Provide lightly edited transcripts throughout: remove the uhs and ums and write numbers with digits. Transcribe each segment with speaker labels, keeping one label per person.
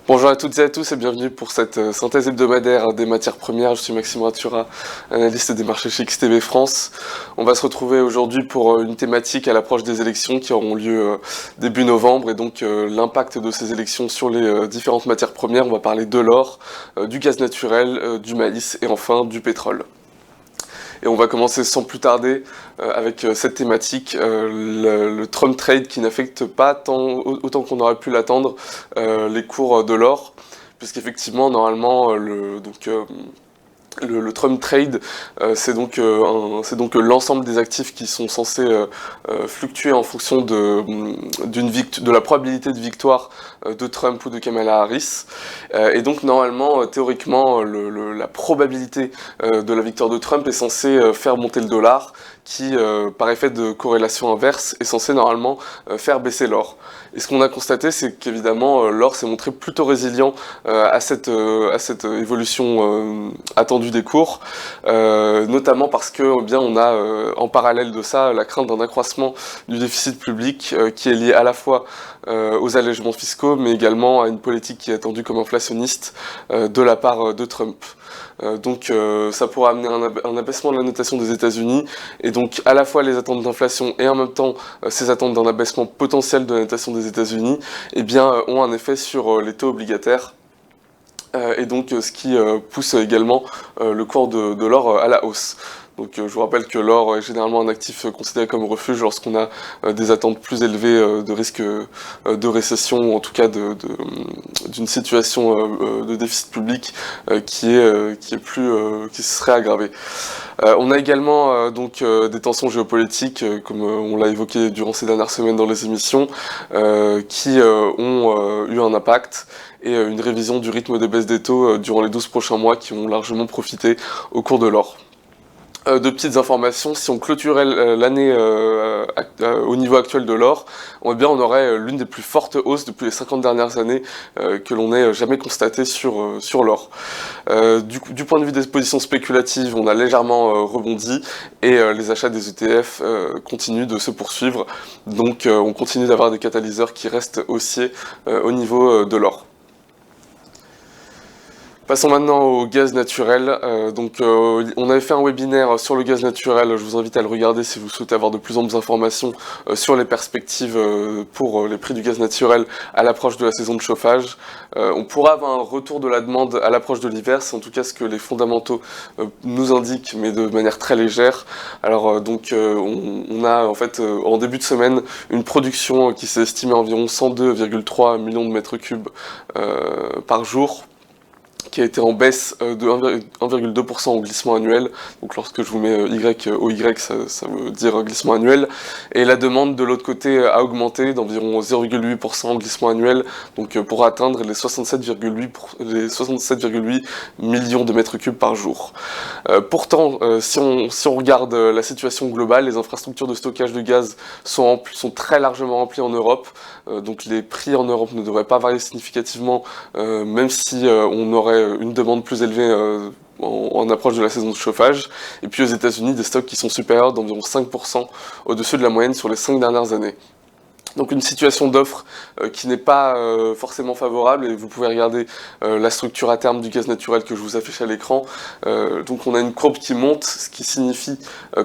Speaker 1: Bonjour à toutes et à tous et bienvenue pour cette synthèse hebdomadaire des matières premières. Je suis Maxime Ratura, analyste des marchés chez XTB France. On va se retrouver aujourd'hui pour une thématique à l'approche des élections qui auront lieu début novembre et donc l'impact de ces élections sur les différentes matières premières. On va parler de l'or, du gaz naturel, du maïs et enfin du pétrole. Et on va commencer sans plus tarder avec cette thématique, le Trump Trade qui n'affecte pas autant qu'on aurait pu l'attendre les cours de l'or, puisqu'effectivement normalement le Trump Trade, c'est donc l'ensemble des actifs qui sont censés fluctuer en fonction de la probabilité de victoire de Trump ou de Kamala Harris. Et donc normalement, théoriquement, la probabilité de la victoire de Trump est censée faire monter le dollar, qui, par effet de corrélation inverse, est censé normalement faire baisser l'or. Et ce qu'on a constaté, c'est qu'évidemment, l'or s'est montré plutôt résilient à cette évolution attendue des cours, notamment parce que bien on a en parallèle de ça la crainte d'un accroissement du déficit public qui est lié à la fois aux allègements fiscaux, mais également à une politique qui est attendue comme inflationniste de la part de Trump. Donc ça pourrait amener un abaissement de la notation des États-Unis, et donc à la fois les attentes d'inflation et en même temps ces attentes d'un abaissement potentiel de la notation des États-Unis, eh bien, ont un effet sur les taux obligataires. Et donc ce qui pousse également le cours de l'or à la hausse. Donc je vous rappelle que l'or est généralement un actif considéré comme refuge lorsqu'on a des attentes plus élevées de risque de récession, ou en tout cas d'une situation de déficit public qui serait aggravée. On a également des tensions géopolitiques, comme on l'a évoqué durant ces dernières semaines dans les émissions, qui ont eu un impact, et une révision du rythme de baisse des taux durant les 12 prochains mois qui ont largement profité au cours de l'or. Deux petites informations, si on clôturait l'année au niveau actuel de l'or, on aurait l'une des plus fortes hausses depuis les 50 dernières années que l'on ait jamais constatées sur l'or. Du point de vue des positions spéculatives, on a légèrement rebondi, et les achats des ETF continuent de se poursuivre, donc on continue d'avoir des catalyseurs qui restent haussiers au niveau de l'or. Passons maintenant au gaz naturel. On avait fait un webinaire sur le gaz naturel, je vous invite à le regarder si vous souhaitez avoir de plus amples informations sur les perspectives pour les prix du gaz naturel à l'approche de la saison de chauffage. On pourra avoir un retour de la demande à l'approche de l'hiver, c'est en tout cas ce que les fondamentaux nous indiquent, mais de manière très légère. Alors on a en fait en début de semaine une production qui s'est estimée à environ 102,3 millions de mètres cubes par jour, qui a été en baisse de 1,2% au glissement annuel. Donc lorsque je vous mets Y au Y, ça veut dire glissement annuel. Et la demande de l'autre côté a augmenté d'environ 0,8% au glissement annuel, donc pour atteindre les 67,8 millions de mètres cubes par jour. Pourtant, si on regarde la situation globale, les infrastructures de stockage de gaz sont très largement remplies en Europe. Donc les prix en Europe ne devraient pas varier significativement, même si on aurait une demande plus élevée en approche de la saison de chauffage. Et puis aux États-Unis, des stocks qui sont supérieurs d'environ 5% au-dessus de la moyenne sur les 5 dernières années. Donc une situation d'offre qui n'est pas forcément favorable, et vous pouvez regarder la structure à terme du gaz naturel que je vous affiche à l'écran. Donc on a une courbe qui monte, ce qui signifie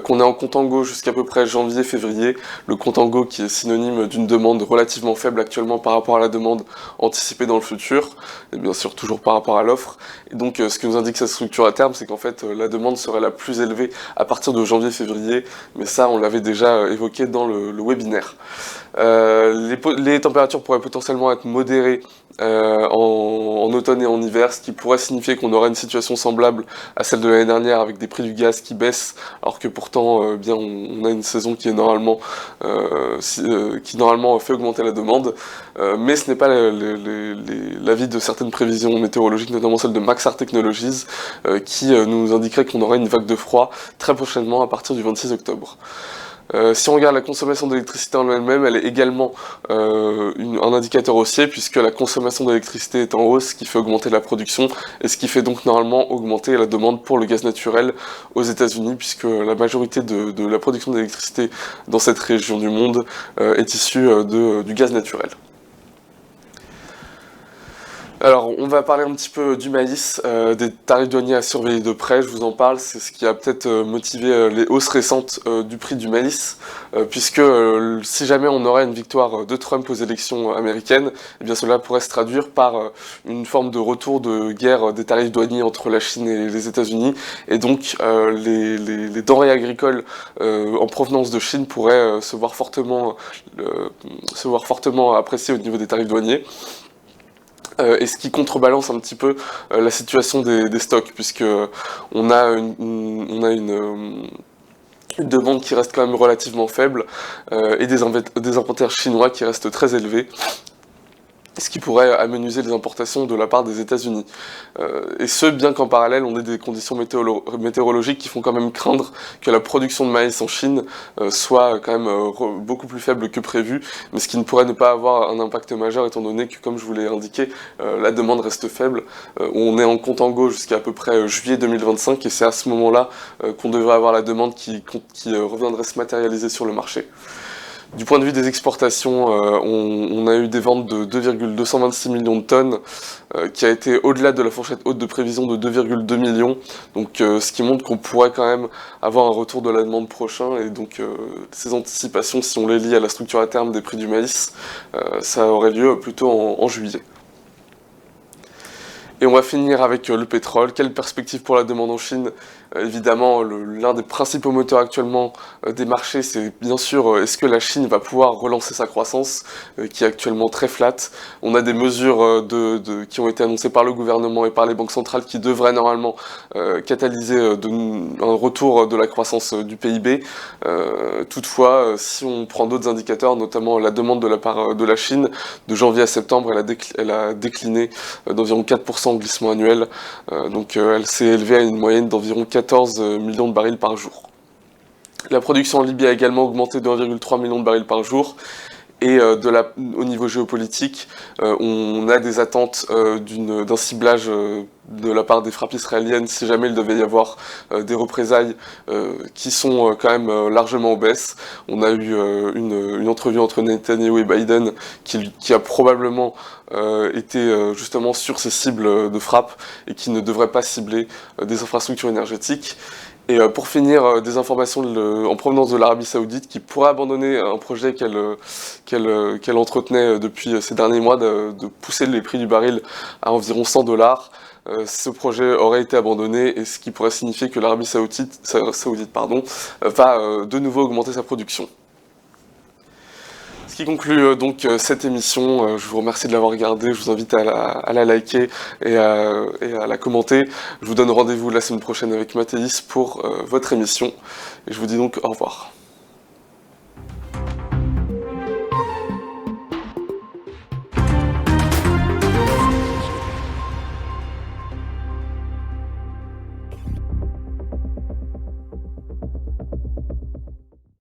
Speaker 1: qu'on est en contango jusqu'à peu près janvier-février. Le contango qui est synonyme d'une demande relativement faible actuellement par rapport à la demande anticipée dans le futur, et bien sûr toujours par rapport à l'offre. Et donc ce que nous indique cette structure à terme, c'est qu'en fait la demande serait la plus élevée à partir de janvier-février, mais ça on l'avait déjà évoqué dans le webinaire. Les températures pourraient potentiellement être modérées en automne et en hiver, ce qui pourrait signifier qu'on aurait une situation semblable à celle de l'année dernière, avec des prix du gaz qui baissent, alors que pourtant on a une saison qui est normalement fait augmenter la demande, mais ce n'est pas l'avis de certaines prévisions météorologiques, notamment celle de Maxar Technologies, qui nous indiquerait qu'on aurait une vague de froid très prochainement à partir du 26 octobre. Si on regarde la consommation d'électricité en elle-même, elle est également un indicateur haussier, puisque la consommation d'électricité est en hausse, ce qui fait augmenter la production, et ce qui fait donc normalement augmenter la demande pour le gaz naturel aux États-Unis, puisque la majorité de la production d'électricité dans cette région du monde est issue du gaz naturel. Alors, on va parler un petit peu du maïs, des tarifs douaniers à surveiller de près, je vous en parle, c'est ce qui a peut-être motivé les hausses récentes du prix du maïs, puisque si jamais on aurait une victoire de Trump aux élections américaines, eh bien cela pourrait se traduire par une forme de retour de guerre des tarifs douaniers entre la Chine et les États-Unis, et donc les denrées agricoles en provenance de Chine pourraient se voir fortement appréciées au niveau des tarifs douaniers. Et ce qui contrebalance un petit peu la situation des stocks, puisque on a une demande qui reste quand même relativement faible et des inventaires chinois qui restent très élevés, ce qui pourrait amenuiser les importations de la part des États-Unis. Et ce, bien qu'en parallèle, on ait des conditions météorologiques qui font quand même craindre que la production de maïs en Chine soit quand même beaucoup plus faible que prévu, mais ce qui ne pourrait ne pas avoir un impact majeur, étant donné que, comme je vous l'ai indiqué, la demande reste faible. On est en contango jusqu'à peu près juillet 2025, et c'est à ce moment-là qu'on devrait avoir la demande qui reviendrait se matérialiser sur le marché. Du point de vue des exportations, on a eu des ventes de 2,226 millions de tonnes, qui a été au-delà de la fourchette haute de prévision de 2,2 millions, donc ce qui montre qu'on pourrait quand même avoir un retour de la demande prochain, et donc ces anticipations, si on les lie à la structure à terme des prix du maïs, ça aurait lieu plutôt en juillet. Et on va finir avec le pétrole. Quelle perspective pour la demande en Chine? Évidemment, l'un des principaux moteurs actuellement des marchés, c'est bien sûr est-ce que la Chine va pouvoir relancer sa croissance, qui est actuellement très flat. On a des mesures qui ont été annoncées par le gouvernement et par les banques centrales qui devraient normalement catalyser un retour de la croissance du PIB. Toutefois, si on prend d'autres indicateurs, notamment la demande de la part de la Chine, de janvier à septembre, elle a décliné d'environ 4% en glissement annuel, donc elle s'est élevée à une moyenne d'environ 14 millions de barils par jour. La production en Libye a également augmenté de 1,3 million de barils par jour. Et au niveau géopolitique, on a des attentes d'un ciblage de la part des frappes israéliennes si jamais il devait y avoir des représailles qui sont quand même largement en baisse. On a eu une entrevue entre Netanyahou et Biden qui a probablement été justement sur ces cibles de frappe et qui ne devrait pas cibler des infrastructures énergétiques. Et pour finir, des informations en provenance de l'Arabie Saoudite qui pourrait abandonner un projet qu'elle entretenait depuis ces derniers mois de pousser les prix du baril à environ 100 $. Ce projet aurait été abandonné, et ce qui pourrait signifier que l'Arabie Saoudite va de nouveau augmenter sa production. Ce qui conclut donc cette émission. Je vous remercie de l'avoir regardée, je vous invite à la liker et à la commenter. Je vous donne rendez-vous la semaine prochaine avec Mathéis pour votre émission, et je vous dis donc au revoir.